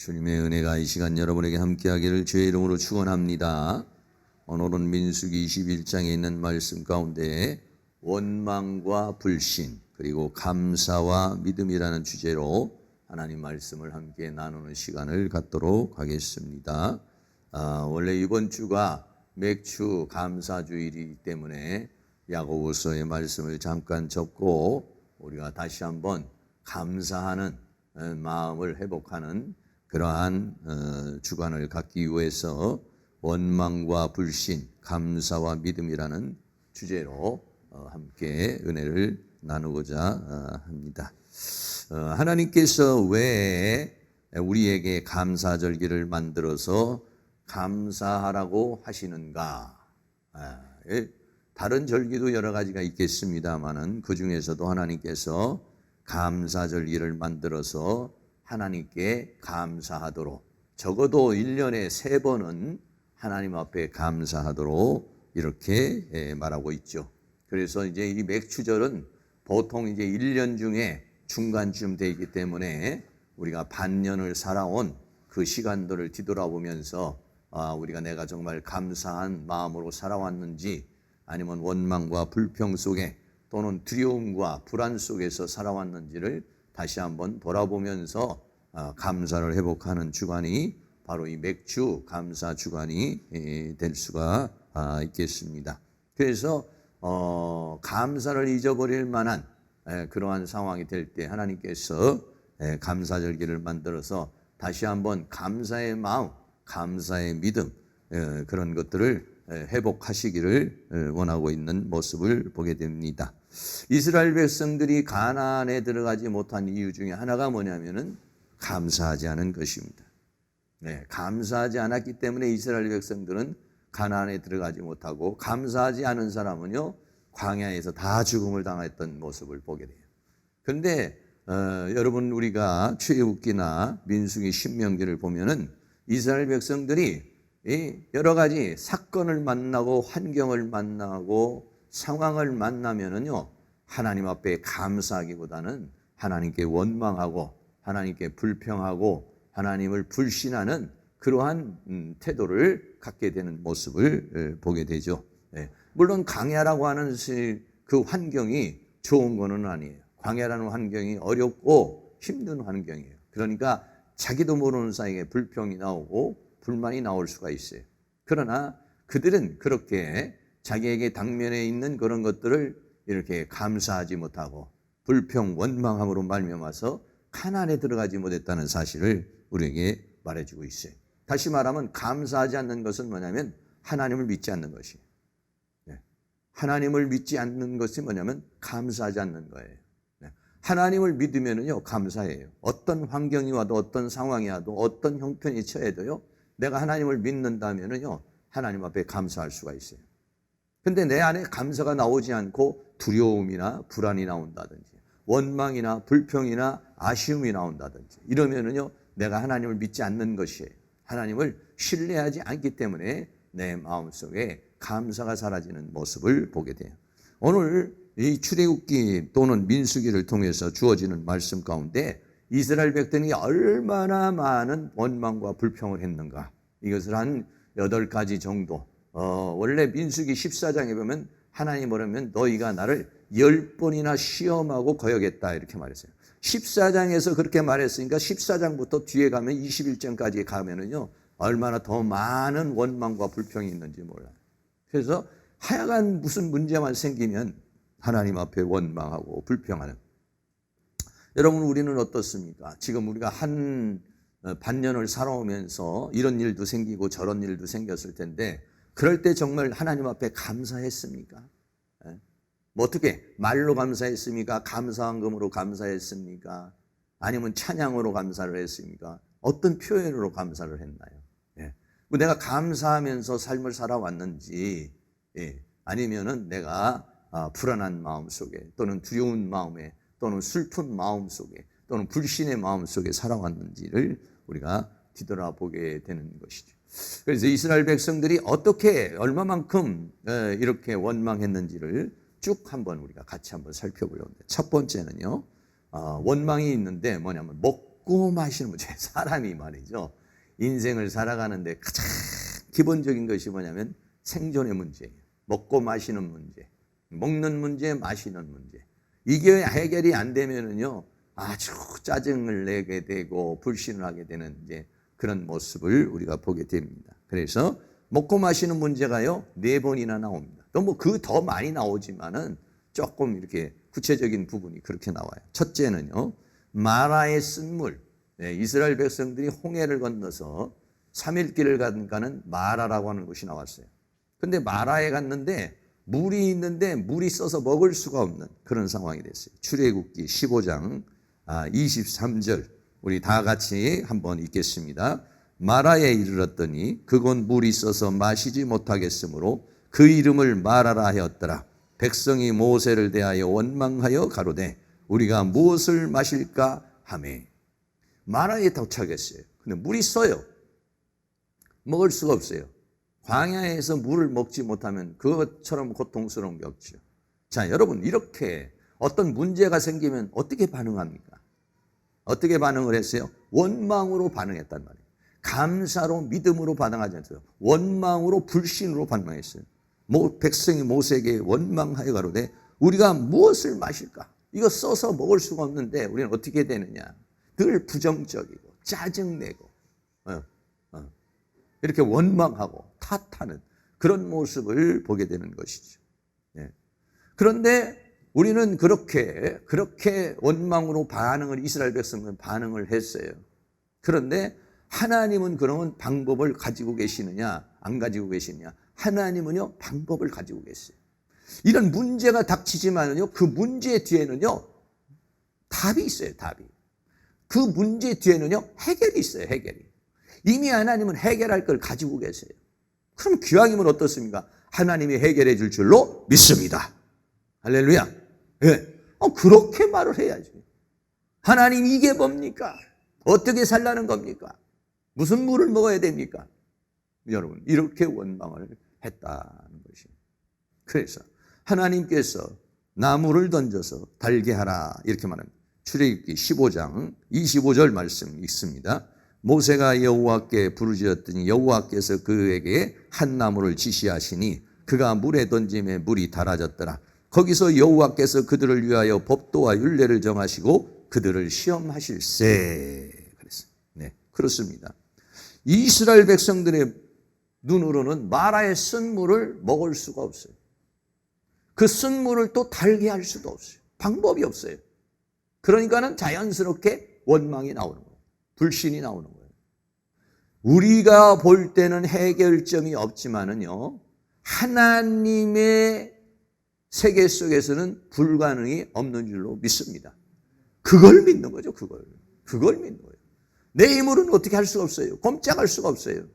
주님의 은혜가 이 시간 여러분에게 함께하기를 주의 이름으로 축원합니다. 오늘은 민수기 21장에 있는 말씀 가운데 원망과 불신 그리고 감사와 믿음이라는 주제로 하나님 말씀을 함께 나누는 시간을 갖도록 하겠습니다. 원래 이번 주가 맥주 감사주일이기 때문에 야고보서의 말씀을 잠깐 접고 우리가 다시 한번 감사하는 마음을 회복하는 그러한 주간을 갖기 위해서 원망과 불신, 감사와 믿음이라는 주제로 함께 은혜를 나누고자 합니다. 하나님께서 왜 우리에게 감사절기를 만들어서 감사하라고 하시는가? 다른 절기도 여러 가지가 있겠습니다만은 그 중에서도 하나님께서 감사절기를 만들어서 하나님께 감사하도록 적어도 1년에 3번은 하나님 앞에 감사하도록 이렇게 말하고 있죠. 그래서 이제 이 맥추절은 보통 이제 1년 중에 중간쯤 되기 때문에 우리가 반년을 살아온 그 시간들을 뒤돌아보면서 우리가 내가 정말 감사한 마음으로 살아왔는지 아니면 원망과 불평 속에 또는 두려움과 불안 속에서 살아왔는지를 다시 한번 돌아보면서 감사를 회복하는 주간이 바로 이 맥주 감사 주간이 될 수가 있겠습니다. 그래서 감사를 잊어버릴 만한 그러한 상황이 될 때 하나님께서 감사절기를 만들어서 다시 한번 감사의 마음, 감사의 믿음 그런 것들을 회복하시기를 원하고 있는 모습을 보게 됩니다. 이스라엘 백성들이 가나안에 들어가지 못한 이유 중에 하나가 뭐냐면은 감사하지 않은 것입니다. 감사하지 않았기 때문에 이스라엘 백성들은 가나안에 들어가지 못하고 감사하지 않은 사람은요 광야에서 다 죽음을 당했던 모습을 보게 돼요. 그런데 여러분 우리가 출애굽기나 민수기 신명기를 보면은 이스라엘 백성들이 여러 가지 사건을 만나고 환경을 만나고 상황을 만나면은요 하나님 앞에 감사하기보다는 하나님께 원망하고 하나님께 불평하고 하나님을 불신하는 그러한 태도를 갖게 되는 모습을 보게 되죠. 물론 광야라고 하는 그 환경이 좋은 거는 아니에요. 광야라는 환경이 어렵고 힘든 환경이에요. 그러니까 자기도 모르는 사이에 불평이 나오고 불만이 나올 수가 있어요. 그러나 그들은 그렇게 자기에게 당면에 있는 그런 것들을 이렇게 감사하지 못하고 불평, 원망함으로 말미암아서 가나안에 들어가지 못했다는 사실을 우리에게 말해주고 있어요. 다시 말하면 감사하지 않는 것은 뭐냐면 하나님을 믿지 않는 것이에요. 하나님을 믿지 않는 것이 뭐냐면 감사하지 않는 거예요. 하나님을 믿으면은요 감사해요. 어떤 환경이 와도 어떤 상황이 와도 어떤 형편이 처해도요 내가 하나님을 믿는다면은요 하나님 앞에 감사할 수가 있어요. 근데 내 안에 감사가 나오지 않고 두려움이나 불안이 나온다든지 원망이나 불평이나 아쉬움이 나온다든지 이러면은요 내가 하나님을 믿지 않는 것이에요. 하나님을 신뢰하지 않기 때문에 내 마음속에 감사가 사라지는 모습을 보게 돼요. 오늘 이 출애굽기 또는 민수기를 통해서 주어지는 말씀 가운데 이스라엘 백성이 얼마나 많은 원망과 불평을 했는가 이것을 한 8가지 정도 원래 민수기 14장에 보면 하나님 뭐라면 너희가 나를 10번이나 시험하고 거역했다 이렇게 말했어요. 14장에서 그렇게 말했으니까 14장부터 뒤에 가면 21장까지 가면은요 얼마나 더 많은 원망과 불평이 있는지 몰라요. 그래서 하여간 무슨 문제만 생기면 하나님 앞에 원망하고 불평하는. 여러분 우리는 어떻습니까? 지금 우리가 한 반년을 살아오면서 이런 일도 생기고 저런 일도 생겼을 텐데 그럴 때 정말 하나님 앞에 감사했습니까? 뭐 어떻게 말로 감사했습니까? 감사한금으로 감사했습니까? 아니면 찬양으로 감사를 했습니까? 어떤 표현으로 감사를 했나요? 내가 감사하면서 삶을 살아왔는지 아니면은 내가 불안한 마음 속에 또는 두려운 마음에 또는 슬픈 마음 속에 또는 불신의 마음 속에 살아왔는지를 우리가 뒤돌아보게 되는 것이죠. 그래서 이스라엘 백성들이 어떻게 얼마만큼 이렇게 원망했는지를 쭉 한번 우리가 같이 한번 살펴보려고 합니다. 첫 번째는요 원망이 있는데 뭐냐면 먹고 마시는 문제. 사람이 말이죠. 인생을 살아가는데 가장 기본적인 것이 뭐냐면 생존의 문제예요. 먹고 마시는 문제. 먹는 문제, 마시는 문제. 이게 해결이 안 되면은요, 아주 짜증을 내게 되고 불신을 하게 되는 이제 그런 모습을 우리가 보게 됩니다. 그래서 먹고 마시는 문제가요, 4번이나 나옵니다. 또 뭐 그 더 많이 나오지만은 조금 이렇게 구체적인 부분이 그렇게 나와요. 첫째는요, 마라의 쓴물. 네, 이스라엘 백성들이 홍해를 건너서 3일 길을 가는 마라라고 하는 곳이 나왔어요. 근데 마라에 갔는데 물이 있는데 물이 써서 먹을 수가 없는 그런 상황이 됐어요. 출애굽기 15장 23절 우리 다 같이 한번 읽겠습니다. 마라에 이르렀더니 그곳 물이 써서 마시지 못하겠으므로 그 이름을 마라라 하였더라. 백성이 모세를 대하여 원망하여 가로되 우리가 무엇을 마실까 하매. 마라에 도착했어요. 근데 물이 써요. 먹을 수가 없어요. 광야에서 물을 먹지 못하면 그것처럼 고통스러운 게 없죠. 자, 여러분, 이렇게 어떤 문제가 생기면 어떻게 반응합니까? 어떻게 반응을 했어요? 원망으로 반응했단 말이에요. 감사로 믿음으로 반응하지 않았어요. 원망으로 불신으로 반응했어요. 백성이 모세에게 원망하여 가로되 우리가 무엇을 마실까? 이거 써서 먹을 수가 없는데 우리는 어떻게 되느냐? 늘 부정적이고 짜증내고 이렇게 원망하고 탓하는 그런 모습을 보게 되는 것이죠. 그런데 우리는 그렇게 원망으로 이스라엘 백성은 반응을 했어요. 그런데 하나님은 그러면 방법을 가지고 계시느냐 안 가지고 계시느냐? 하나님은요 방법을 가지고 계세요. 이런 문제가 닥치지만은요 그 문제 뒤에는요 답이 있어요. 답이. 그 문제 뒤에는요 해결이 있어요. 해결이. 이미 하나님은 해결할 걸 가지고 계세요. 그럼 기왕이면 어떻습니까? 하나님이 해결해 줄 줄로 믿습니다. 할렐루야. 네. 그렇게 말을 해야지. 하나님 이게 뭡니까? 어떻게 살라는 겁니까? 무슨 물을 먹어야 됩니까? 여러분 이렇게 원망을 했다는 것입니다. 그래서 하나님께서 나무를 던져서 달게 하라 이렇게 말합니다. 출애굽기 15장 25절 말씀 있습니다. 모세가 여호와께 부르짖었더니 여호와께서 그에게 한 나무를 지시하시니 그가 물에 던짐에 물이 달아졌더라. 거기서 여호와께서 그들을 위하여 법도와 율례를 정하시고 그들을 시험하실세. 그랬어요. 네, 그렇습니다. 이스라엘 백성들의 눈으로는 마라의 쓴 물을 먹을 수가 없어요. 그 쓴 물을 또 달게 할 수도 없어요. 방법이 없어요. 그러니까는 자연스럽게 원망이 나오는 거예요. 불신이 나오는 거예요. 우리가 볼 때는 해결점이 없지만은요, 하나님의 세계 속에서는 불가능이 없는 줄로 믿습니다. 그걸 믿는 거죠, 그걸 믿는 거예요. 내 힘으로는 어떻게 할 수가 없어요. 꼼짝할 수가 없어요.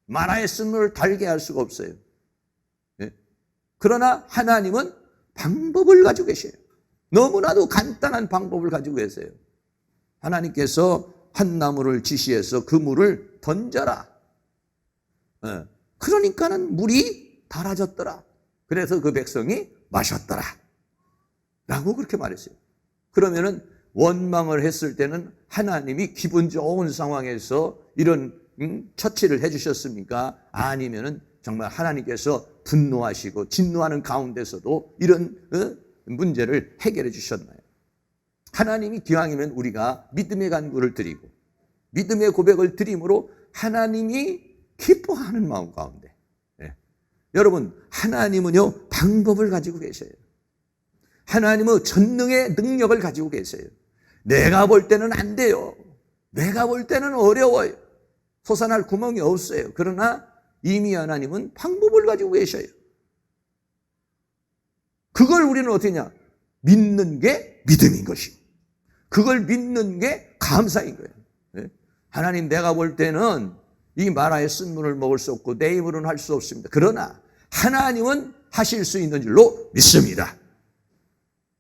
마라의 쓴 물을 달게 할 수가 없어요. 네? 그러나 하나님은 방법을 가지고 계셔요. 너무나도 간단한 방법을 가지고 계세요. 하나님께서 한 나무를 지시해서 그 물을 던져라. 그러니까는 물이 달아졌더라. 그래서 그 백성이 마셨더라. 라고 그렇게 말했어요. 그러면은 원망을 했을 때는 하나님이 기분 좋은 상황에서 이런 처치를 해주셨습니까? 아니면은 정말 하나님께서 분노하시고 진노하는 가운데서도 이런 문제를 해결해 주셨나요? 하나님이 기왕이면 우리가 믿음의 간구를 드리고 믿음의 고백을 드림으로 하나님이 기뻐하는 마음 가운데 여러분 하나님은요 방법을 가지고 계셔요. 하나님은 전능의 능력을 가지고 계세요. 내가 볼 때는 안 돼요. 내가 볼 때는 어려워요. 솟아날 구멍이 없어요. 그러나 이미 하나님은 방법을 가지고 계셔요. 그걸 우리는 어떻게 하냐? 믿는 게 믿음인 것이고 그걸 믿는 게 감사인 거예요. 하나님 내가 볼 때는 이 마라의 쓴 물을 먹을 수 없고 내 힘으로는 할 수 없습니다. 그러나 하나님은 하실 수 있는 줄로 믿습니다.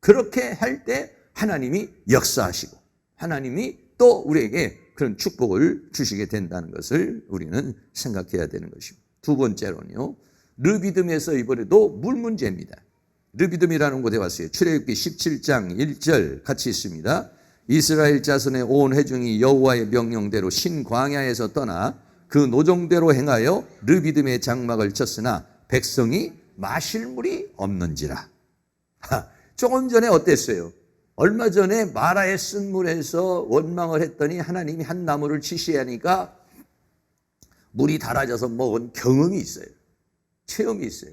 그렇게 할 때 하나님이 역사하시고 하나님이 또 우리에게 그런 축복을 주시게 된다는 것을 우리는 생각해야 되는 것입니다. 두 번째로는요. 르비딤에서 이번에도 물 문제입니다. 르비딤이라는 곳에 왔어요. 출애굽기 17장 1절 같이 있습니다. 이스라엘 자손의 온 회중이 여호와의 명령대로 신광야에서 떠나 그 노종대로 행하여 르비딤의 장막을 쳤으나 백성이 마실 물이 없는지라. 조금 전에 어땠어요? 얼마 전에 마라의 쓴물에서 원망을 했더니 하나님이 한 나무를 지시하니까 물이 달아져서 먹은 경험이 있어요. 체험이 있어요.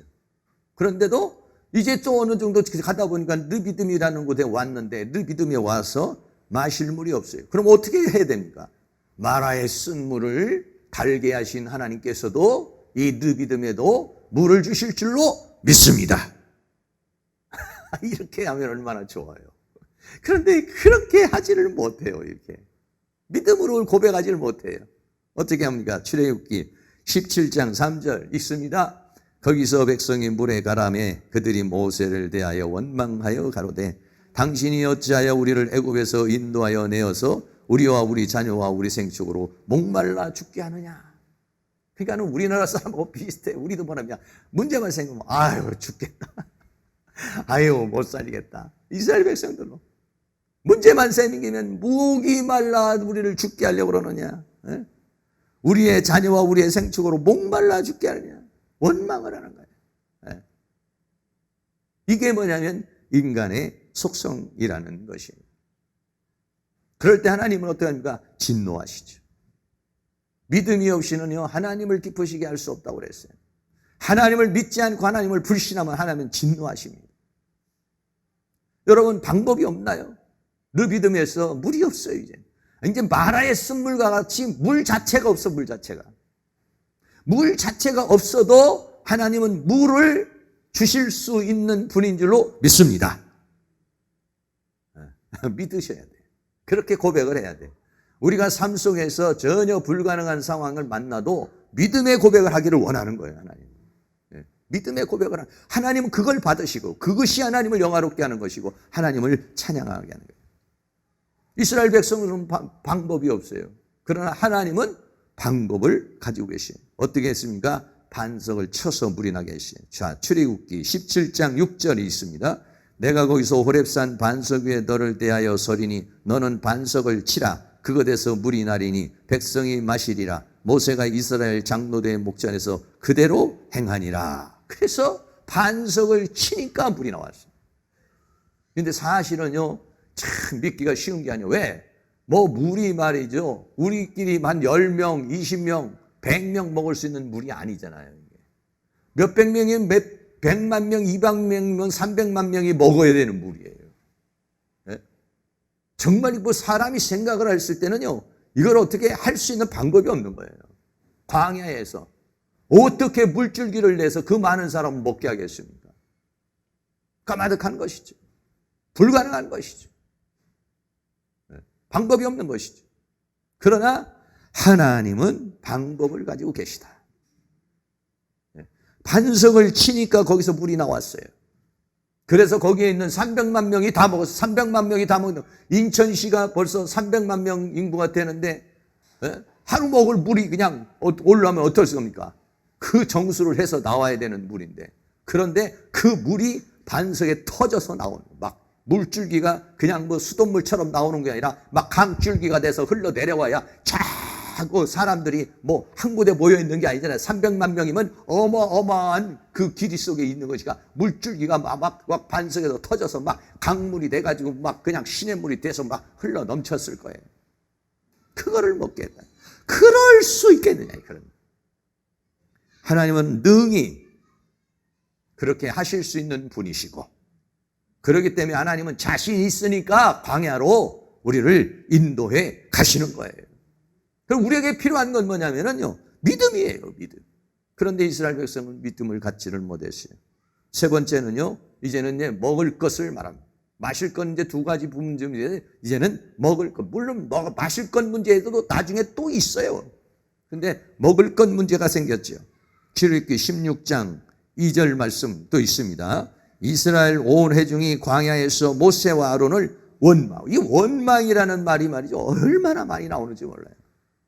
그런데도 이제 또 어느 정도 가다 보니까 르비딤이라는 곳에 왔는데 르비딤에 와서 마실 물이 없어요. 그럼 어떻게 해야 됩니까? 마라의 쓴물을 달게 하신 하나님께서도 이 르비딤에도 물을 주실 줄로 믿습니다. 이렇게 하면 얼마나 좋아요. 그런데 그렇게 하지를 못해요. 이렇게 믿음으로 고백하지를 못해요. 어떻게 합니까? 출애굽기 17장 3절 읽습니다. 거기서 백성이 물에 가라매 그들이 모세를 대하여 원망하여 가로되 당신이 어찌하여 우리를 애굽에서 인도하여 내어서 우리와 우리 자녀와 우리 생축으로 목말라 죽게 하느냐. 그러니까 우리나라 사람하고 비슷해. 우리도 뭐냐면 문제만 생기면 아유 죽겠다. 아유 못 살리겠다. 이스라엘 백성들로 문제만 생기면 목이 말라 우리를 죽게 하려고 그러느냐. 에? 우리의 자녀와 우리의 생축으로 목말라 죽게 하느냐. 원망을 하는 거예요. 에? 이게 뭐냐면 인간의 속성이라는 것입니다. 그럴 때 하나님은 어떻게 합니까? 진노하시죠. 믿음이 없이는요 하나님을 기쁘시게 할 수 없다고 그랬어요. 하나님을 믿지 않고 하나님을 불신하면 하나님은 진노하십니다. 여러분 방법이 없나요? 르비딤에서 물이 없어요. 이제 마라의 쓴물과 같이 물 자체가 없어. 물 자체가 없어도 하나님은 물을 주실 수 있는 분인 줄로 믿습니다. 믿으셔야 돼요. 그렇게 고백을 해야 돼요. 우리가 삶 속에서 전혀 불가능한 상황을 만나도 믿음의 고백을 하기를 원하는 거예요. 하나님. 믿음의 고백을 하는 하나님은 그걸 받으시고 그것이 하나님을 영화롭게 하는 것이고 하나님을 찬양하게 하는 거예요. 이스라엘 백성은 방법이 없어요. 그러나 하나님은 방법을 가지고 계셔요. 어떻게 했습니까? 반석을 쳐서 물이 나게 하시요. 자, 출애굽기 17장 6절이 있습니다. 내가 거기서 호렙산 반석 위에 너를 대하여 서리니 너는 반석을 치라. 그것에서 물이 나리니 백성이 마시리라. 모세가 이스라엘 장로대의 목전에서 그대로 행하니라. 그래서 반석을 치니까 물이 나왔어요. 그런데 사실은요 참 믿기가 쉬운 게 아니에요. 왜? 뭐 물이 말이죠. 우리끼리 한 10명, 20명, 100명 먹을 수 있는 물이 아니잖아요. 몇백 명이면 몇 100만 명, 200명, 300만 명이 먹어야 되는 물이에요. 네? 정말 뭐 사람이 생각을 했을 때는요. 이걸 어떻게 할 수 있는 방법이 없는 거예요. 광야에서 어떻게 물줄기를 내서 그 많은 사람을 먹게 하겠습니까? 까마득한 것이죠. 불가능한 것이죠. 방법이 없는 것이죠. 그러나 하나님은 방법을 가지고 계시다. 반석을 치니까 거기서 물이 나왔어요. 그래서 거기에 있는 300만 명이 다 먹었어요. 300만 명이 다 먹는 인천시가 벌써 300만 명 인구가 되는데 하루 먹을 물이 그냥 올라오면 어떻습니까? 그 정수를 해서 나와야 되는 물인데 그런데 그 물이 반석에 터져서 나오는 막 물줄기가 그냥 뭐 수돗물처럼 나오는 게 아니라 막 강줄기가 돼서 흘러내려와야 자꾸 사람들이 뭐 한 곳에 모여 있는 게 아니잖아요. 300만 명이면 어마어마한 그 길이 속에 있는 것이가 물줄기가 막 반석에서 터져서 막 강물이 돼가지고 막 그냥 시냇물이 돼서 막 흘러 넘쳤을 거예요. 그거를 먹겠다. 그럴 수 있겠느냐. 그런. 하나님은 능히 그렇게 하실 수 있는 분이시고 그렇기 때문에 하나님은 자신 있으니까 광야로 우리를 인도해 가시는 거예요. 그럼 우리에게 필요한 건 뭐냐면요. 믿음이에요. 믿음. 그런데 이스라엘 백성은 믿음을 갖지를 못했어요. 세 번째는요. 이제는 먹을 것을 말합니다. 마실 건 이제 두 가지 문제인데 이제는 먹을 것. 물론 마실 것 문제에도 나중에 또 있어요. 근데 먹을 것 문제가 생겼죠. 출애굽기 16장 2절 말씀 또 있습니다. 이스라엘 온 회중이 광야에서 모세와 아론을 원망. 이 원망이라는 말이 말이죠. 얼마나 많이 나오는지 몰라요.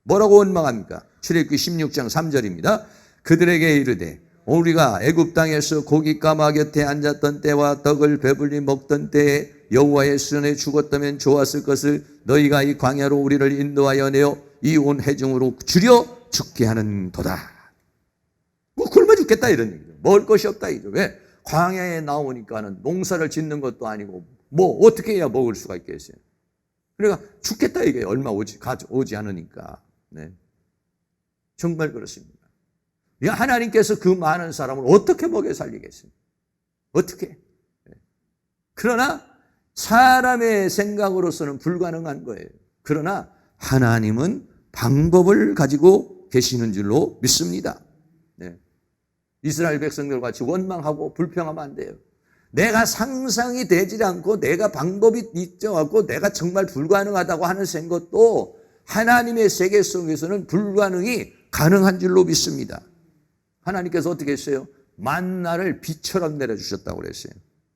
뭐라고 원망합니까? 출애굽기 16장 3절입니다. 그들에게 이르되 우리가 애굽 땅에서 고기 까마 곁에 앉았던 때와 떡을 배불리 먹던 때에 여호와의 수전에 죽었다면 좋았을 것을 너희가 이 광야로 우리를 인도하여 내어 이 온 회중으로 줄여 죽게 하는도다. 뭐 굶어 죽겠다 이런 얘기죠. 먹을 것이 없다 이죠. 왜? 광야에 나오니까는 농사를 짓는 것도 아니고 뭐 어떻게 해야 먹을 수가 있겠어요. 그러니까 죽겠다 이게 얼마 오지 않으니까. 네. 정말 그렇습니다. 하나님께서 그 많은 사람을 어떻게 먹여 살리겠어요? 어떻게? 그러나 사람의 생각으로서는 불가능한 거예요. 그러나 하나님은 방법을 가지고 계시는 줄로 믿습니다. 네. 이스라엘 백성들 같이 원망하고 불평하면 안 돼요. 내가 상상이 되지 않고 내가 방법이 있어갖고 내가 정말 불가능하다고 하는 것도 하나님의 세계 속에서는 불가능이 가능한 줄로 믿습니다. 하나님께서 어떻게 했어요? 만나를 비처럼 내려주셨다고 그랬어요.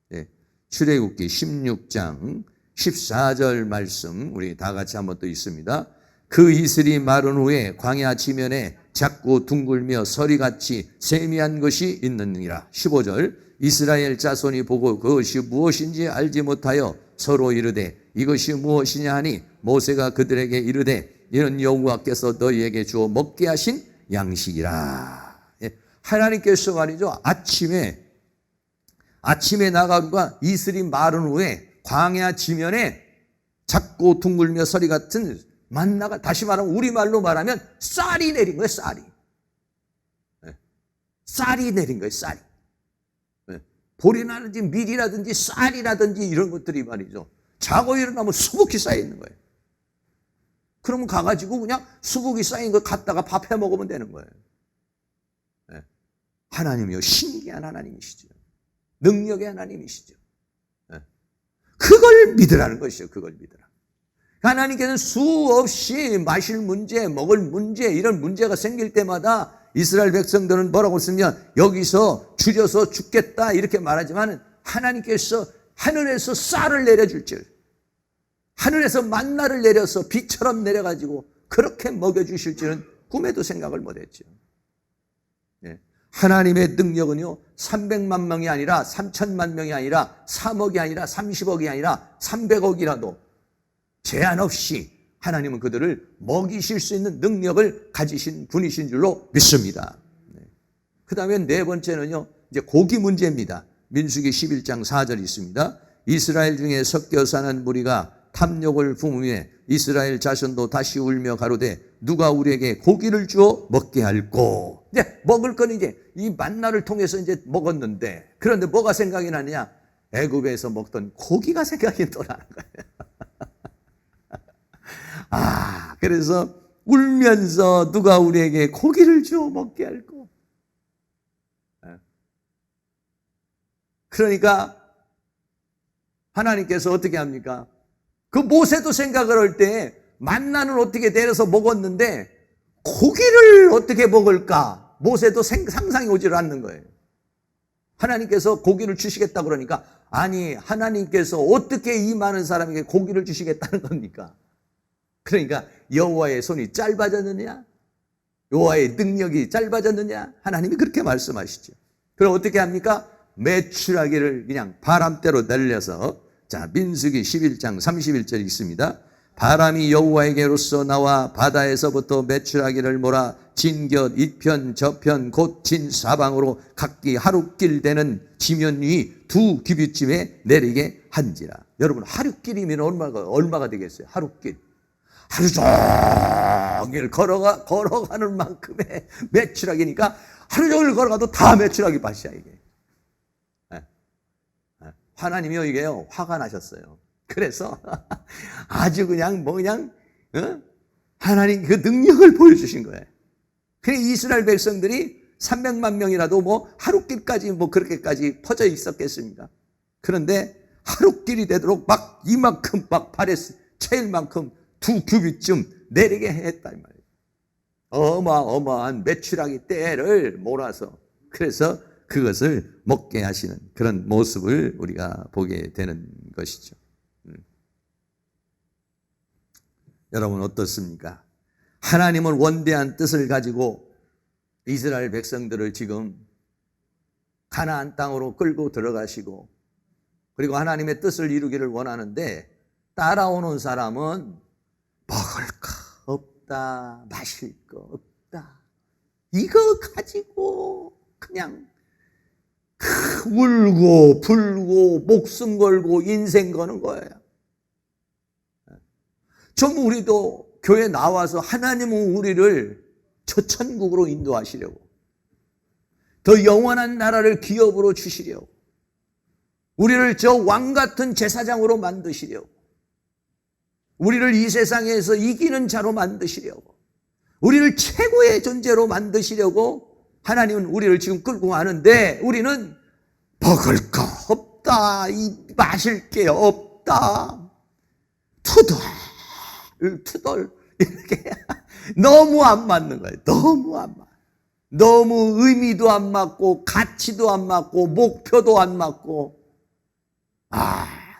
네. 출애굽기 16장 14절 말씀 우리 다 같이 한번 또 있습니다. 그 이슬이 마른 후에 광야 지면에 작고 둥글며 서리같이 세미한 것이 있느니라. 15절 이스라엘 자손이 보고 그것이 무엇인지 알지 못하여 서로 이르되 이것이 무엇이냐 하니 모세가 그들에게 이르되 이는 여호와께서 너희에게 주어 먹게 하신 양식이라. 하나님께서 말이죠. 아침에 나가가 이슬이 마른 후에 광야 지면에 작고 둥글며 서리 같은 만나가 다시 말하면 우리말로 말하면 쌀이 내린 거예요. 쌀이 내린 거예요. 쌀이. 보리라든지 밀이라든지 쌀이라든지 이런 것들이 말이죠. 자고 일어나면 수북이 쌓여 있는 거예요. 그러면 가가지고 그냥 수북이 쌓인 거 갖다가 밥해 먹으면 되는 거예요. 하나님이요. 신기한 하나님이시죠. 능력의 하나님이시죠. 그걸 믿으라는 것이죠. 그걸 믿으라. 하나님께서는 수없이 마실 문제, 먹을 문제, 이런 문제가 생길 때마다 이스라엘 백성들은 뭐라고 쓰면 여기서 줄여서 죽겠다 이렇게 말하지만 하나님께서 하늘에서 쌀을 내려줄 줄, 하늘에서 만나를 내려서 비처럼 내려가지고 그렇게 먹여주실 줄은 꿈에도 생각을 못했죠. 하나님의 능력은요 300만 명이 아니라 3천만 명이 아니라 3억이 아니라 30억이 아니라 300억이라도 제한 없이 하나님은 그들을 먹이실 수 있는 능력을 가지신 분이신 줄로 믿습니다. 그 다음에 네 번째는요 이제 고기 문제입니다. 민수기 11장 4절 있습니다. 이스라엘 중에 섞여 사는 무리가 탐욕을 품으며 이스라엘 자손도 다시 울며 가로되 누가 우리에게 고기를 주어 먹게 할꼬. 이제 먹을 건 이제 이 만나를 통해서 이제 먹었는데 그런데 뭐가 생각이 나느냐? 애굽에서 먹던 고기가 생각이 또 나는 거예요. 그래서 울면서 누가 우리에게 고기를 주어 먹게 할꼬. 그러니까 하나님께서 어떻게 합니까? 그 모세도 생각을 할 때 만나는 어떻게 내려서 먹었는데 고기를 어떻게 먹을까? 모세도 상상이 오질 않는 거예요. 하나님께서 고기를 주시겠다 그러니까 아니 하나님께서 어떻게 이 많은 사람에게 고기를 주시겠다는 겁니까? 그러니까 여호와의 손이 짧아졌느냐? 여호와의 능력이 짧아졌느냐? 하나님이 그렇게 말씀하시죠. 그럼 어떻게 합니까? 메추라기를 그냥 바람대로 날려서 자 민수기 11장 31절 있습니다. 바람이 여호와에게로서 나와 바다에서부터 메추라기를 몰아 진곁 이편 저편 곧 진사방으로 각기 하루길 되는 지면 위 2규빗쯤에 내리게 한지라. 여러분 하루길이면 얼마가 되겠어요? 하루길. 하루 종일 걸어가는 만큼의 메추라기니까 하루 종일 걸어가도 다 메추라기 밭이야 이게. 하나님이요 이게요 화가 나셨어요. 그래서 아주 그냥 하나님 그 능력을 보여주신 거예요. 그래 이스라엘 백성들이 300만 명이라도 하루길까지 그렇게까지 퍼져 있었겠습니까? 그런데 하루길이 되도록 막 이만큼 막 발에 채일 만큼 2규빗쯤 내리게 했다 이 말이에요. 어마어마한 메추라기 떼를 몰아서 그래서 그것을 먹게 하시는 그런 모습을 우리가 보게 되는 것이죠. 여러분 어떻습니까? 하나님은 원대한 뜻을 가지고 이스라엘 백성들을 지금 가나안 땅으로 끌고 들어가시고 그리고 하나님의 뜻을 이루기를 원하는데 따라오는 사람은 먹을 거 없다, 마실 거 없다, 이거 가지고 그냥 울고 불고 목숨 걸고 인생 거는 거예요. 좀 우리도 교회 나와서 하나님은 우리를 저 천국으로 인도하시려고, 더 영원한 나라를 기업으로 주시려고, 우리를 저 왕같은 제사장으로 만드시려고, 우리를 이 세상에서 이기는 자로 만드시려고, 우리를 최고의 존재로 만드시려고 하나님은 우리를 지금 끌고 가는데, 우리는 먹을 거 없다, 마실 게 없다, 투덜 이렇게 너무 안 맞는 거예요. 너무 안 맞아. 너무 의미도 안 맞고 가치도 안 맞고 목표도 안 맞고,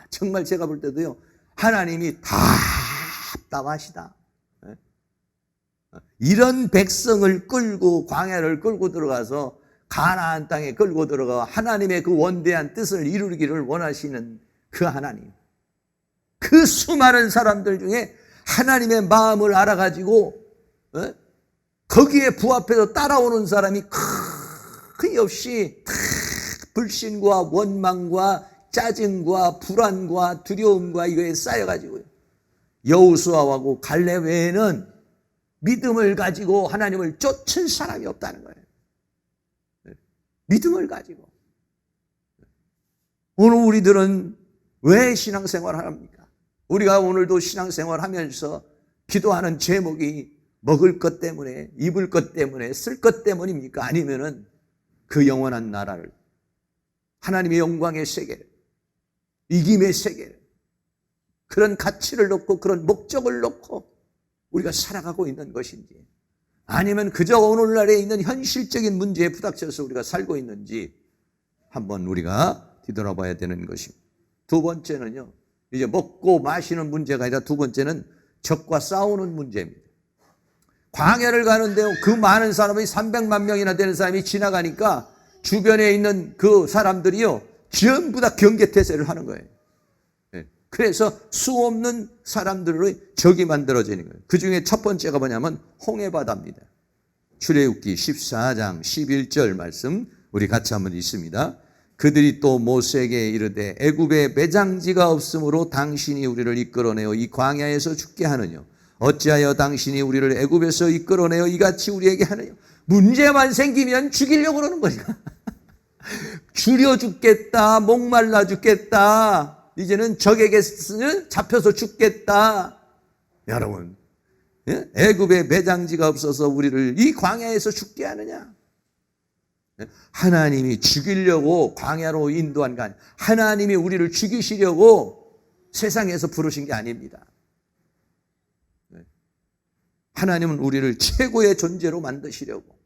정말 제가 볼 때도요, 하나님이 답답하시다. 이런 백성을 끌고 광야를 끌고 들어가서 가나안 땅에 끌고 들어가 하나님의 그 원대한 뜻을 이루기를 원하시는 그 하나님, 그 수많은 사람들 중에 하나님의 마음을 알아가지고 거기에 부합해서 따라오는 사람이 끊임없이 불신과 원망과 짜증과 불안과 두려움과 이거에 쌓여가지고요, 여호수아하고 갈렙 외에는 믿음을 가지고 하나님을 쫓은 사람이 없다는 거예요. 믿음을 가지고. 오늘 우리들은 왜 신앙생활을 합니까? 우리가 오늘도 신앙생활을 하면서 기도하는 제목이 먹을 것 때문에, 입을 것 때문에, 쓸 것 때문입니까? 아니면은 그 영원한 나라를, 하나님의 영광의 세계를, 이김의 세계를, 그런 가치를 놓고 그런 목적을 놓고 우리가 살아가고 있는 것인지, 아니면 그저 오늘날에 있는 현실적인 문제에 부닥쳐서 우리가 살고 있는지 한번 우리가 뒤돌아봐야 되는 것입니다. 두 번째는요, 이제 먹고 마시는 문제가 아니라 두 번째는 적과 싸우는 문제입니다. 광야를 가는데요, 그 많은 사람이 300만 명이나 되는 사람이 지나가니까 주변에 있는 그 사람들이요, 전부 다 경계태세를 하는 거예요. 그래서 수없는 사람들의 적이 만들어지는 거예요. 그 중에 첫 번째가 뭐냐면 홍해바다입니다. 출애굽기 14장 11절 말씀 우리 같이 한번 읽습니다. 그들이 또 모세에게 이르되 애굽에 매장지가 없으므로 당신이 우리를 이끌어내어 이 광야에서 죽게 하느냐? 어찌하여 당신이 우리를 애굽에서 이끌어내어 이같이 우리에게 하느냐? 문제만 생기면 죽이려고 그러는 거니까. 줄여 죽겠다, 목말라 죽겠다, 이제는 적에게 잡혀서 죽겠다. 여러분, 애굽에 매장지가 없어서 우리를 이 광야에서 죽게 하느냐? 하나님이 죽이려고 광야로 인도한 거 아니에요. 하나님이 우리를 죽이시려고 세상에서 부르신 게 아닙니다. 하나님은 우리를 최고의 존재로 만드시려고,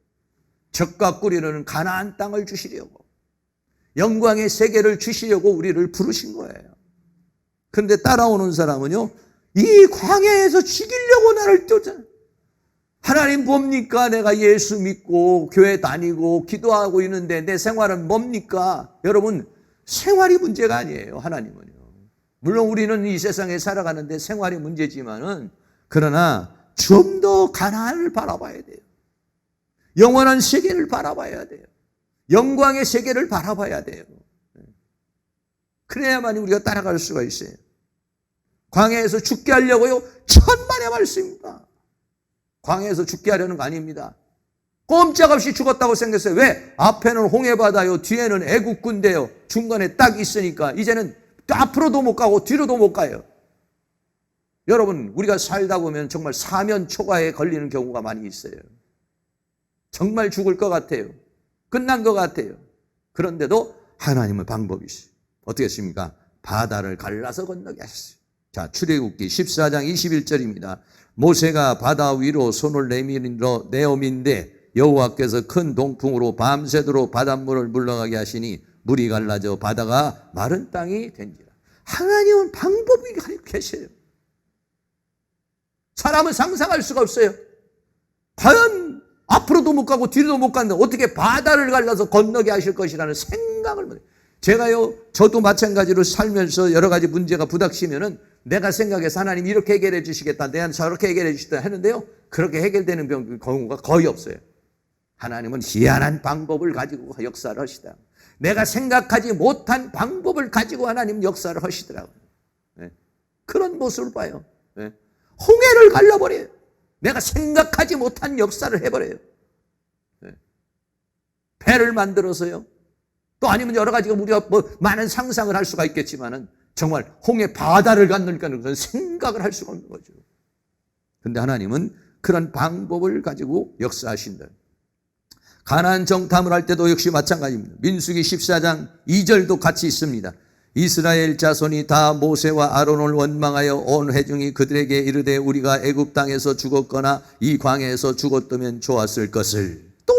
적과 꿀이라는 가나안 땅을 주시려고, 영광의 세계를 주시려고 우리를 부르신 거예요. 그런데 따라오는 사람은요, 이 광야에서 죽이려고 나를 쫓아. 하나님 뭡니까? 내가 예수 믿고 교회 다니고 기도하고 있는데 내 생활은 뭡니까? 여러분, 생활이 문제가 아니에요. 하나님은요. 물론 우리는 이 세상에 살아가는데 생활이 문제지만은, 그러나 좀 더 가나안을 바라봐야 돼요. 영원한 세계를 바라봐야 돼요. 영광의 세계를 바라봐야 돼요. 그래야만 우리가 따라갈 수가 있어요. 광야에서 죽게 하려고요? 천만의 말씀입니다. 광야에서 죽게 하려는 거 아닙니다. 꼼짝없이 죽었다고 생겼어요. 왜? 앞에는 홍해바다요, 뒤에는 애국 군대요, 중간에 딱 있으니까 이제는 앞으로도 못 가고 뒤로도 못 가요. 여러분, 우리가 살다 보면 정말 사면 초가에 걸리는 경우가 많이 있어요. 정말 죽을 것 같아요. 끝난 것 같아요. 그런데도 하나님의 방법이 있어요. 어떻게 했습니까? 바다를 갈라서 건너게 하셨어요. 자, 출애굽기 14장 21절입니다. 모세가 바다 위로 손을 내어민데 여호와께서 큰 동풍으로 밤새도록 바닷물을 물러가게 하시니 물이 갈라져 바다가 마른 땅이 된지라. 하나님은 방법이 계셔요. 사람은 상상할 수가 없어요. 과연 앞으로도 못 가고 뒤로도 못 가는데 어떻게 바다를 갈라서 건너게 하실 것이라는 생각을 못해요. 저도 마찬가지로 살면서 여러 가지 문제가 부닥치면은 내가 생각해서 하나님 이렇게 해결해 주시겠다, 내가 저렇게 해결해 주시겠다 했는데요, 그렇게 해결되는 경우가 거의 없어요. 하나님은 희한한 방법을 가지고 역사를 하시다. 내가 생각하지 못한 방법을 가지고 하나님 역사를 하시더라고요. 네. 그런 모습을 봐요. 네. 홍해를 갈라버려요. 내가 생각하지 못한 역사를 해버려요. 네. 배를 만들어서요. 또 아니면 여러 가지가 우리가 많은 상상을 할 수가 있겠지만은 정말 홍해 바다를 갖는다는 그런 생각을 할 수가 없는 거죠. 그런데 하나님은 그런 방법을 가지고 역사하신다. 가나안 정탐을 할 때도 역시 마찬가지입니다. 민수기 14장 2절도 같이 있습니다. 이스라엘 자손이 다 모세와 아론을 원망하여 온 회중이 그들에게 이르되 우리가 애굽 땅에서 죽었거나 이 광야에서 죽었다면 좋았을 것을. 또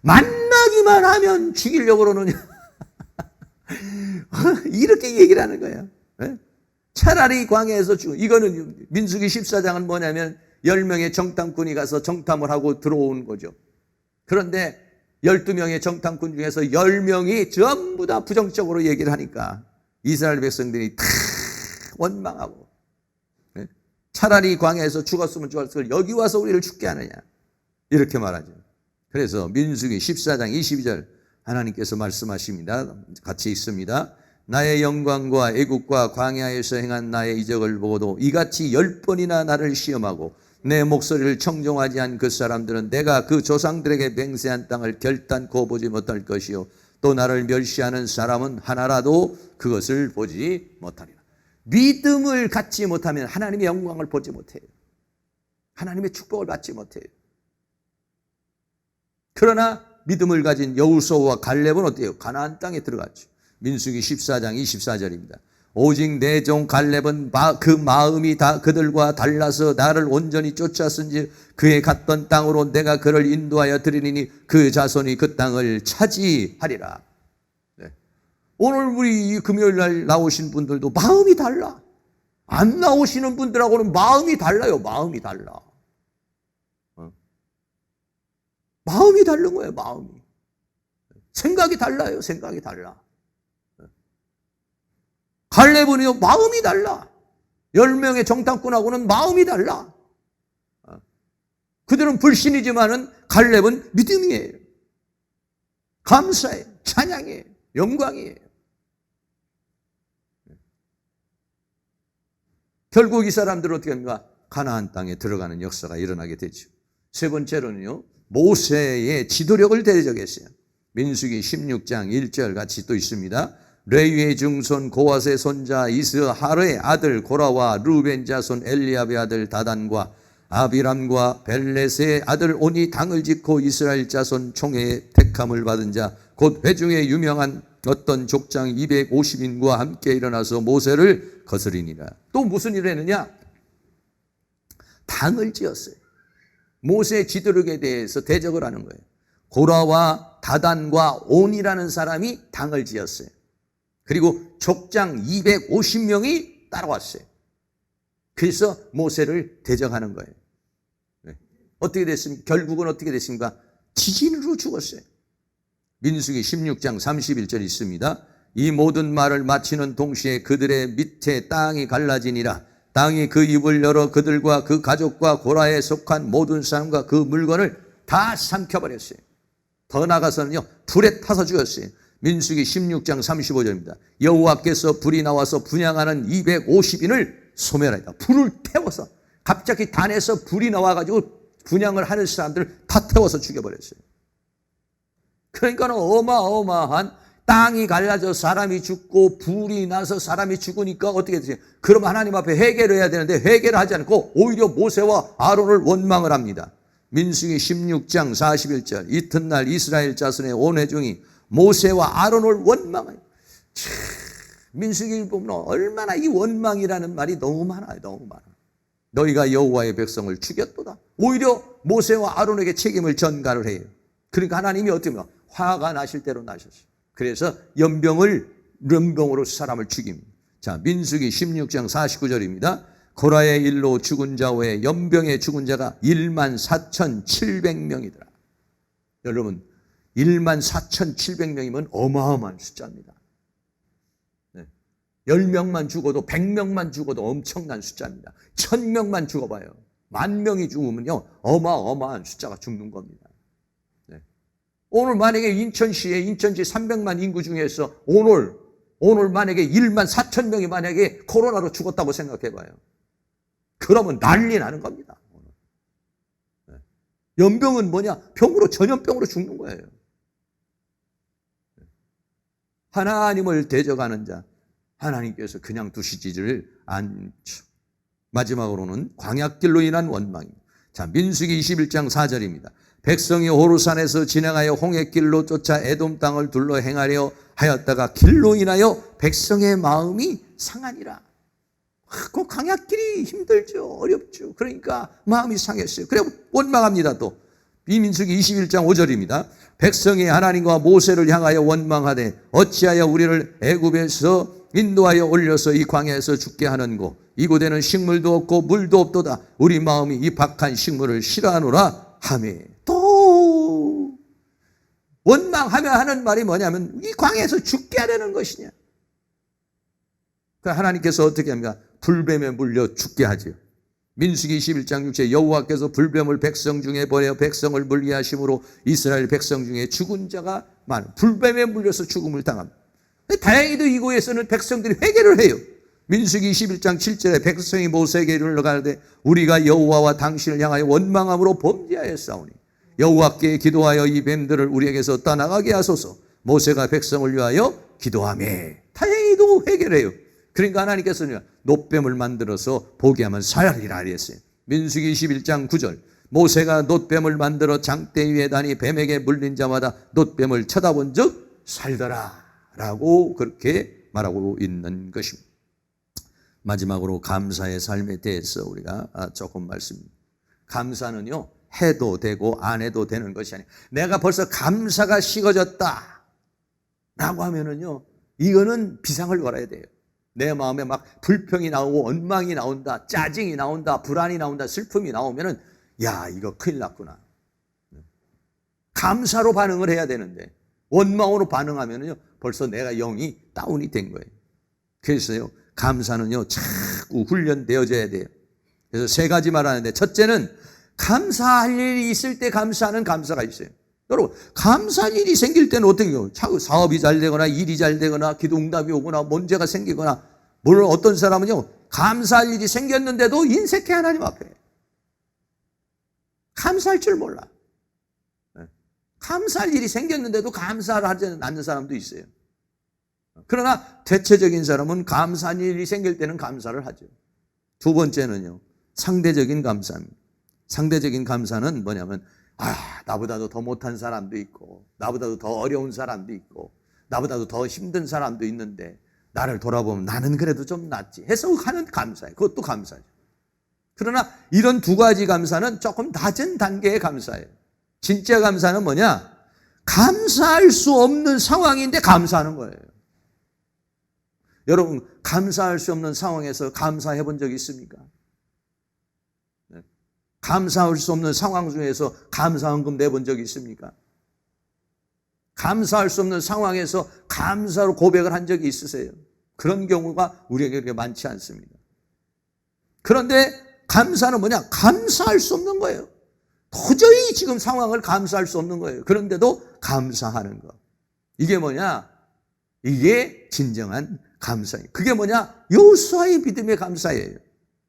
만나기만 하면 죽이려고 그러느냐. 이렇게 얘기를 하는 거예요. 차라리 광야에서 이거는 민수기 14장은 뭐냐면 10명의 정탐꾼이 가서 정탐을 하고 들어오는 거죠. 그런데 12명의 정탐꾼 중에서 10명이 전부 다 부정적으로 얘기를 하니까 이스라엘 백성들이 다 원망하고, 차라리 광야에서 죽었으면 좋았을 걸 여기 와서 우리를 죽게 하느냐, 이렇게 말하죠. 그래서 민수기 14장 22절 하나님께서 말씀하십니다. 같이 있습니다. 나의 영광과 애국과 광야에서 행한 나의 이적을 보고도 이같이 10번이나 나를 시험하고 내 목소리를 청종하지 않은 그 사람들은 내가 그 조상들에게 맹세한 땅을 결단코 보지 못할 것이요 또 나를 멸시하는 사람은 하나라도 그것을 보지 못하리라. 믿음을 갖지 못하면 하나님의 영광을 보지 못해요. 하나님의 축복을 받지 못해요. 그러나 믿음을 가진 여호수아와 갈렙은 어때요? 가나안 땅에 들어갔죠. 민수기 14장 24절입니다. 오직 내 종 갈렙은 그 마음이 다 그들과 달라서 나를 온전히 쫓았은지 그의 갔던 땅으로 내가 그를 인도하여 드리니 그 자손이 그 땅을 차지하리라. 네. 오늘 우리 금요일 날 나오신 분들도 마음이 달라. 안 나오시는 분들하고는 마음이 달라요. 마음이 달라. 마음이 다른 거예요. 마음이. 생각이 달라요. 생각이 달라. 갈렙은요, 마음이 달라. 10명의 정탐꾼하고는 마음이 달라. 그들은 불신이지만은 갈렙은 믿음이에요. 감사해요. 찬양이에요. 영광이에요. 결국 이 사람들은 어떻게 합니까? 가나안 땅에 들어가는 역사가 일어나게 되죠. 세 번째로는요, 모세의 지도력을 대적했어요. 민수기 16장 1절 같이 또 있습니다. 레위의 증손 고핫의 손자 이스하르의 아들 고라와 루벤 자손 엘리압의 아들 다단과 아비람과 벨렛의 아들 온이 당을 짓고 이스라엘 자손 총회의 택함을 받은 자 곧 회중에 유명한 어떤 족장 250인과 함께 일어나서 모세를 거스리니라. 또 무슨 일을 했느냐? 당을 지었어요. 모세의 지도력에 대해서 대적을 하는 거예요. 고라와 다단과 온이라는 사람이 당을 지었어요. 그리고 족장 250명이 따라왔어요. 그래서 모세를 대적하는 거예요. 어떻게 됐습니까? 결국은 어떻게 됐습니까? 지진으로 죽었어요. 민수기 16장 31절 있습니다. 이 모든 말을 마치는 동시에 그들의 밑에 땅이 갈라지니라. 땅이 그 입을 열어 그들과 그 가족과 고라에 속한 모든 사람과 그 물건을 다 삼켜버렸어요. 더 나아가서는요, 불에 타서 죽였어요. 민수기 16장 35절입니다. 여호와께서 불이 나와서 분향하는 250인을 소멸하였다. 불을 태워서, 갑자기 단에서 불이 나와가지고 분향을 하는 사람들을 다 태워서 죽여버렸어요. 그러니까 어마어마한, 땅이 갈라져 사람이 죽고 불이 나서 사람이 죽으니까 어떻게 되죠? 그럼 하나님 앞에 회개를 해야 되는데 회개를 하지 않고 오히려 모세와 아론을 원망을 합니다. 민수기 16장 41절 이튿날 이스라엘 자손의 온 회중이 모세와 아론을 원망해요. 민수기를 보면 얼마나 이 원망이라는 말이 너무 많아요. 너무 많아. 너희가 여호와의 백성을 죽였도다. 오히려 모세와 아론에게 책임을 전가를 해요. 그러니까 하나님이 어떻게 보면 화가 나실 대로 나셨어요. 그래서 연병으로 사람을 죽입니다. 자, 민수기 16장 49절입니다. 고라의 일로 죽은 자 외에 연병에 죽은 자가 14,700명이더라. 여러분, 14,700명이면 어마어마한 숫자입니다. 10명만 죽어도 100명만 죽어도 엄청난 숫자입니다. 1000명만 죽어봐요. 10,000명이 죽으면요 어마어마한 숫자가 죽는 겁니다. 네. 오늘 만약에 인천시 300만 인구 중에서 오늘 만약에 1만 4천 명이 만약에 코로나로 죽었다고 생각해봐요. 그러면 난리 나는 겁니다. 네. 연병은 뭐냐? 병으로, 전염병으로 죽는 거예요. 하나님을 대적하는 자, 하나님께서 그냥 두시지를 않죠. 마지막으로는 광야길로 인한 원망입니다. 자, 민수기 21장 4절입니다. 백성이 호르산에서 진행하여 홍해길로 쫓아 에돔 땅을 둘러 행하려 하였다가 길로 인하여 백성의 마음이 상하니라. 그 광야길이 힘들죠. 어렵죠. 그러니까 마음이 상했어요. 그래 원망합니다. 또 민수기 21장 5절입니다. 백성이 하나님과 모세를 향하여 원망하되 어찌하여 우리를 애굽에서 인도하여 올려서 이 광야에서 죽게 하는고 이곳에는 식물도 없고 물도 없도다. 우리 마음이 이 박한 식물을 싫어하노라 하며. 또 원망하며 하는 말이 뭐냐면 이 광야에서 죽게 하려는 것이냐. 하나님께서 어떻게 합니까? 불뱀에 물려 죽게 하지요. 민수기 21장 6절 여호와께서 불뱀을 백성 중에 보내 백성을 물게 하심으로 이스라엘 백성 중에 죽은 자가 많아. 불뱀에 물려서 죽음을 당합니다. 다행히도 이곳에서는 백성들이 회개를 해요. 민수기 21장 7절에 백성이 모세에게 이르러가되 우리가 여호와와 당신을 향하여 원망함으로 범죄하였사오니 여호와께 기도하여 이 뱀들을 우리에게서 떠나가게 하소서. 모세가 백성을 위하여 기도하며 다행히도 회개를 해요. 그러니까 하나님께서는 놋뱀을 만들어서 보게 하면 살리라 했어요. 민수기 21장 9절 모세가 놋뱀을 만들어 장대 위에 다니 뱀에게 물린 자마다 놋뱀을 쳐다본 즉 살더라 라고 그렇게 말하고 있는 것입니다. 마지막으로 감사의 삶에 대해서 우리가 조금 말씀드립니다. 감사는요 해도 되고 안 해도 되는 것이 아니에요. 내가 벌써 감사가 식어졌다 라고 하면은요 이거는 비상을 걸어야 돼요. 내 마음에 막 불평이 나오고 원망이 나온다, 짜증이 나온다, 불안이 나온다, 슬픔이 나오면은 야 이거 큰일 났구나. 감사로 반응을 해야 되는데 원망으로 반응하면은요 벌써 내가 영이 다운이 된 거예요. 그래서요 감사는요 자꾸 훈련되어져야 돼요. 그래서 세 가지 말하는데 첫째는 감사할 일이 있을 때 감사하는 감사가 있어요. 여러분 감사할 일이 생길 때는 어떻게 해요? 사업이 잘 되거나 일이 잘 되거나 기도 응답이 오거나 문제가 생기거나 물론 어떤 사람은요 감사할 일이 생겼는데도 인색해 하나님 앞에 감사할 줄 몰라. 감사할 일이 생겼는데도 감사를 하지 않는 사람도 있어요. 그러나 대체적인 사람은 감사한 일이 생길 때는 감사를 하죠. 두 번째는요 상대적인 감사입니다. 상대적인 감사는 뭐냐면 나보다도 더 못한 사람도 있고 나보다도 더 어려운 사람도 있고 나보다도 더 힘든 사람도 있는데 나를 돌아보면 나는 그래도 좀 낫지 해서 하는 감사예요. 그것도 감사죠. 그러나 이런 두 가지 감사는 조금 낮은 단계의 감사예요. 진짜 감사는 뭐냐? 감사할 수 없는 상황인데 감사하는 거예요. 여러분 감사할 수 없는 상황에서 감사해 본 적 있습니까? 감사할 수 없는 상황 중에서 감사헌금 내본 적이 있습니까? 감사할 수 없는 상황에서 감사로 고백을 한 적이 있으세요? 그런 경우가 우리에게 그렇게 많지 않습니다. 그런데 감사는 뭐냐? 감사할 수 없는 거예요. 도저히 지금 상황을 감사할 수 없는 거예요. 그런데도 감사하는 거. 이게 뭐냐? 이게 진정한 감사예요. 그게 뭐냐? 여호수아의 믿음의 감사예요.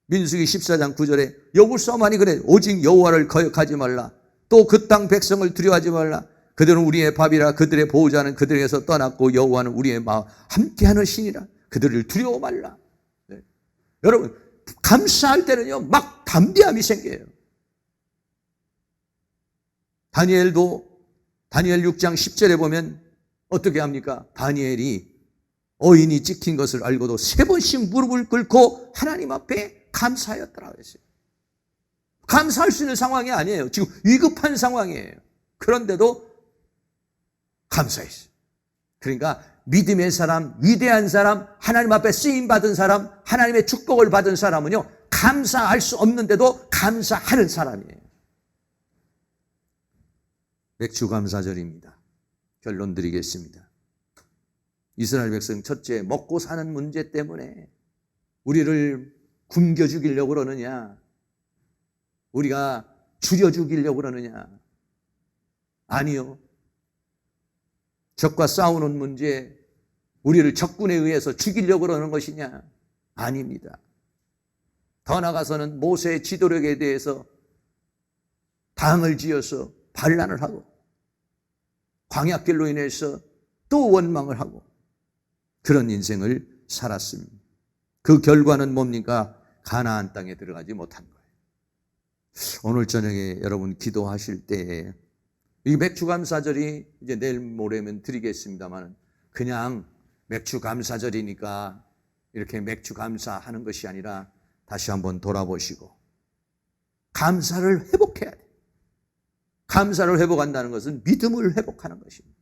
민수기 14장 9절에 여호수아만이 그래. 오직 여호와를 거역하지 말라. 또 그 땅 백성을 두려워하지 말라. 그들은 우리의 밥이라. 그들의 보호자는 그들에게서 떠났고 여호와는 우리의 마음 함께하는 신이라. 그들을 두려워 말라. 네. 여러분 감사할 때는요 막 담대함이 생겨요. 다니엘 6장 10절에 보면 어떻게 합니까? 다니엘이 어인이 찍힌 것을 알고도 3번씩 무릎을 꿇고 하나님 앞에 감사하였더라 했어요. 감사할 수 있는 상황이 아니에요. 지금 위급한 상황이에요. 그런데도 감사했어요. 그러니까 믿음의 사람, 위대한 사람, 하나님 앞에 쓰임받은 사람, 하나님의 축복을 받은 사람은요 감사할 수 없는데도 감사하는 사람이에요. 맥주감사절입니다. 결론 드리겠습니다. 이스라엘 백성 첫째, 먹고 사는 문제 때문에 우리를 굶겨 죽이려고 그러느냐? 우리가 줄여 죽이려고 그러느냐? 아니요. 적과 싸우는 문제, 우리를 적군에 의해서 죽이려고 그러는 것이냐? 아닙니다. 더 나아가서는 모세의 지도력에 대해서 당을 지어서 반란을 하고 광야길로 인해서 또 원망을 하고 그런 인생을 살았습니다. 그 결과는 뭡니까? 가나안 땅에 들어가지 못한 거예요. 오늘 저녁에 여러분 기도하실 때에 이 맥주감사절이 이제 내일 모레면 드리겠습니다만 그냥 맥주감사절이니까 이렇게 맥주감사하는 것이 아니라 다시 한번 돌아보시고 감사를 회복해야 돼요. 감사를 회복한다는 것은 믿음을 회복하는 것입니다.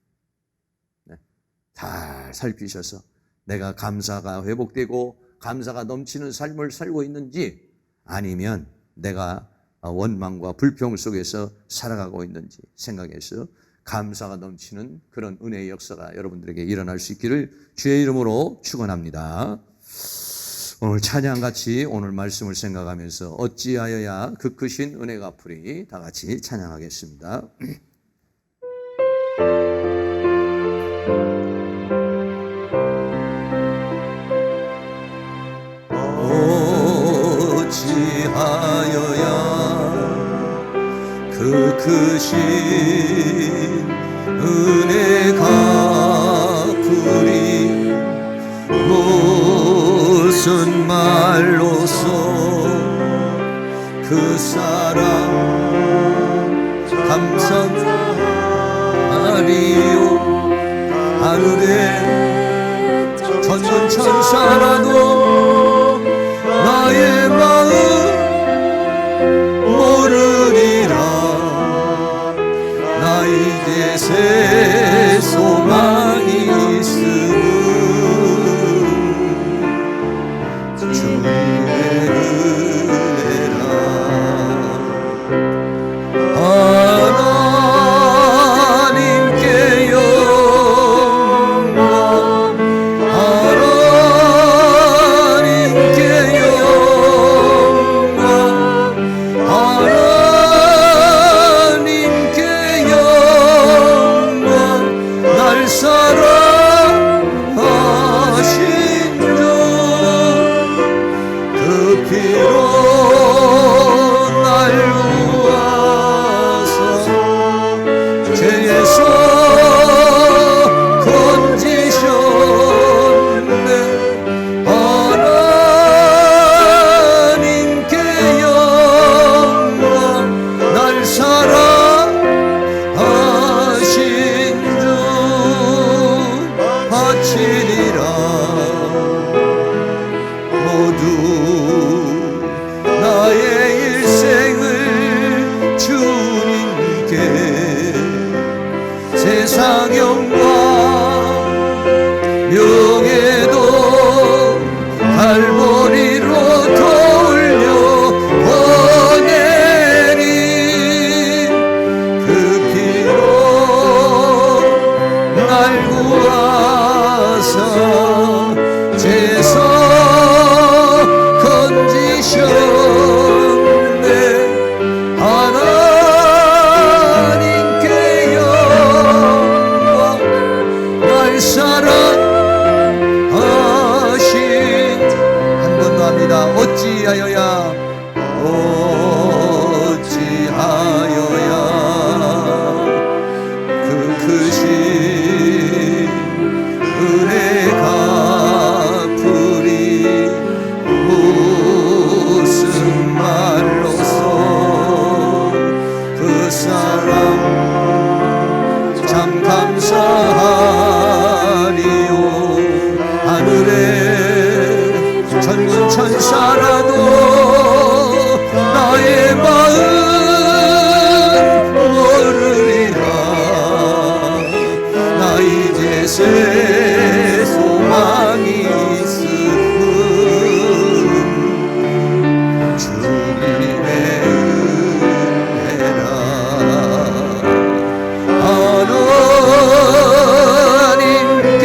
잘 살피셔서 내가 감사가 회복되고 감사가 넘치는 삶을 살고 있는지 아니면 내가 원망과 불평 속에서 살아가고 있는지 생각해서 감사가 넘치는 그런 은혜의 역사가 여러분들에게 일어날 수 있기를 주의 이름으로 축원합니다. 오늘 찬양같이 오늘 말씀을 생각하면서 어찌하여야 그 크신 은혜가 갚으리 다 같이 찬양하겠습니다. 어찌하여야 그 크신 은혜 갚으리 무슨 말로서 그 사랑 감사하리요. 하늘에 천군 천사라도 나의 마음 모르리라. 나 이제 새 소망이 있으니 주의 은혜라. 하나님께 영광, 하나님께 영광, 하나님께 영광. 날 사랑하신 주 그 피로 날 구하사 죄에서 건지셨네. 하나님께 영광. 날 사랑하신 주 바치리라. 모두 나의 일생을 주님께 세상 영광 명예도 갈보리로 돌려 보내리. 그 피로 날 구하사 죄에서 건지셨네. 하나님께 영광. 날 사랑하신 한 번 더 합니다. 어찌하여야 어찌하여야 그 크신 은혜 갚으리 무슨 말로서 그 사랑 참 감사하리요. 하늘에 천군 천사라도 나의 마음 모르리라. 나 이제 새 소망이 있으니 주님의 은혜라. 하나님께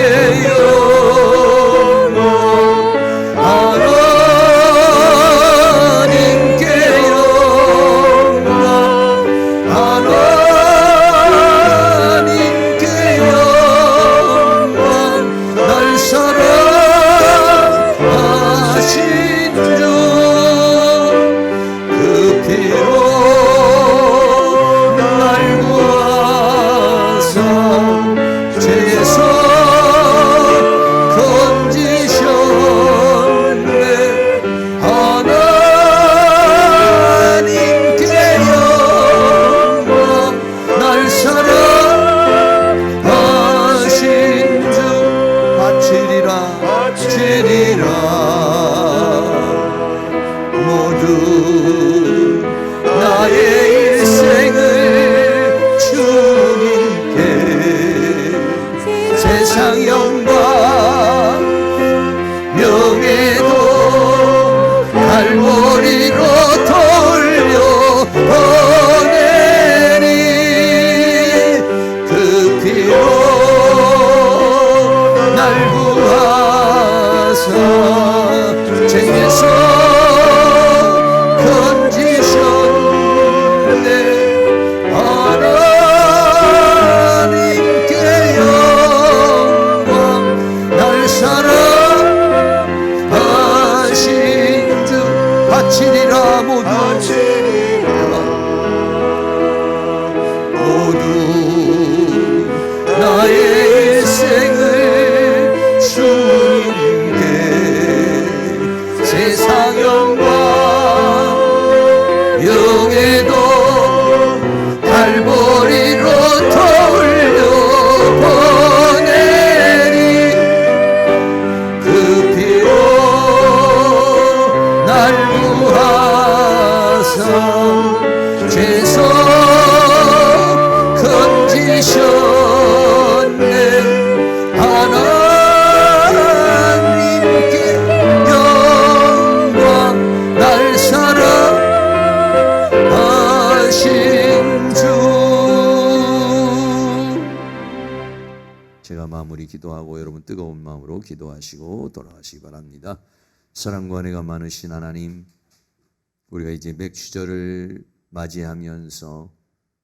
갈보리로 돌려 보내리. 그 피로 날 구하사 죄에서 건지셨네. 하나님께 영광. 날 사랑하신 주 바치리라. 모두 나의 일생을 주님께 세상 영광 영예도 갈보리로 돌려 보내리. 그 피로 날 구하사 죄서 건지셨네. 하나님께 영광. 날 사랑하신 주. 제가 마무리 기도하고 여러분 뜨거운 마음으로 기도하시고 돌아가시기 바랍니다. 사랑과 은혜가 많으신 하나님, 우리가 이제 맥주절을 맞이하면서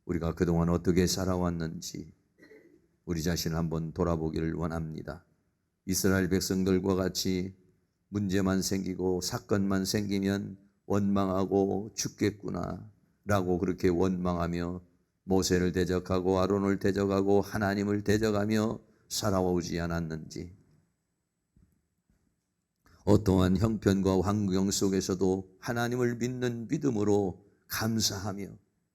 우리가 그동안 어떻게 살아왔는지 우리 자신을 한번 돌아보기를 원합니다. 이스라엘 백성들과 같이 문제만 생기고 사건만 생기면 원망하고 죽겠구나 라고 그렇게 원망하며 모세를 대적하고 아론을 대적하고 하나님을 대적하며 살아오지 않았는지, 어떠한 형편과 환경 속에서도 하나님을 믿는 믿음으로 감사하며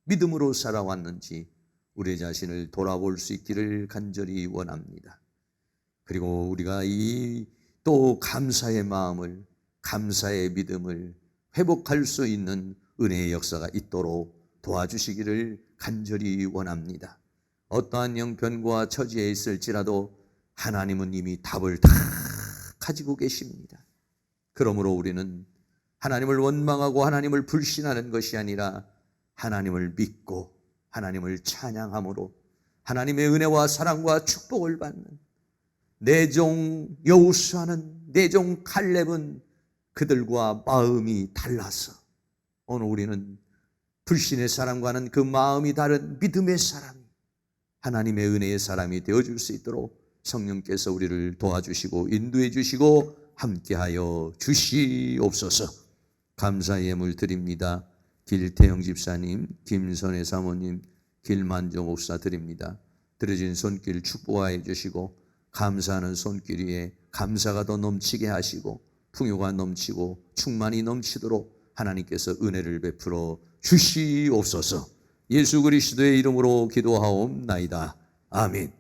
믿음으로 살아왔는지 우리 자신을 돌아볼 수 있기를 간절히 원합니다. 그리고 우리가 이 또 감사의 마음을, 감사의 믿음을 회복할 수 있는 은혜의 역사가 있도록 도와주시기를 간절히 원합니다. 어떠한 형편과 처지에 있을지라도 하나님은 이미 답을 다 가지고 계십니다. 그러므로 우리는 하나님을 원망하고 하나님을 불신하는 것이 아니라 하나님을 믿고 하나님을 찬양함으로 하나님의 은혜와 사랑과 축복을 받는 내 종 여호수아는, 내 종 칼렙은 그들과 마음이 달라서 오늘 우리는 불신의 사람과는 그 마음이 다른 믿음의 사람이, 하나님의 은혜의 사람이 되어줄 수 있도록 성령께서 우리를 도와주시고 인도해 주시고 함께하여 주시옵소서. 감사의 예물 드립니다. 길태영 집사님, 김선혜 사모님, 길만정 목사 드립니다. 들어진 손길 축복하여 주시고 감사하는 손길 위에 감사가 더 넘치게 하시고 풍요가 넘치고 충만이 넘치도록 하나님께서 은혜를 베풀어 주시옵소서. 예수 그리스도의 이름으로 기도하옵나이다. 아멘.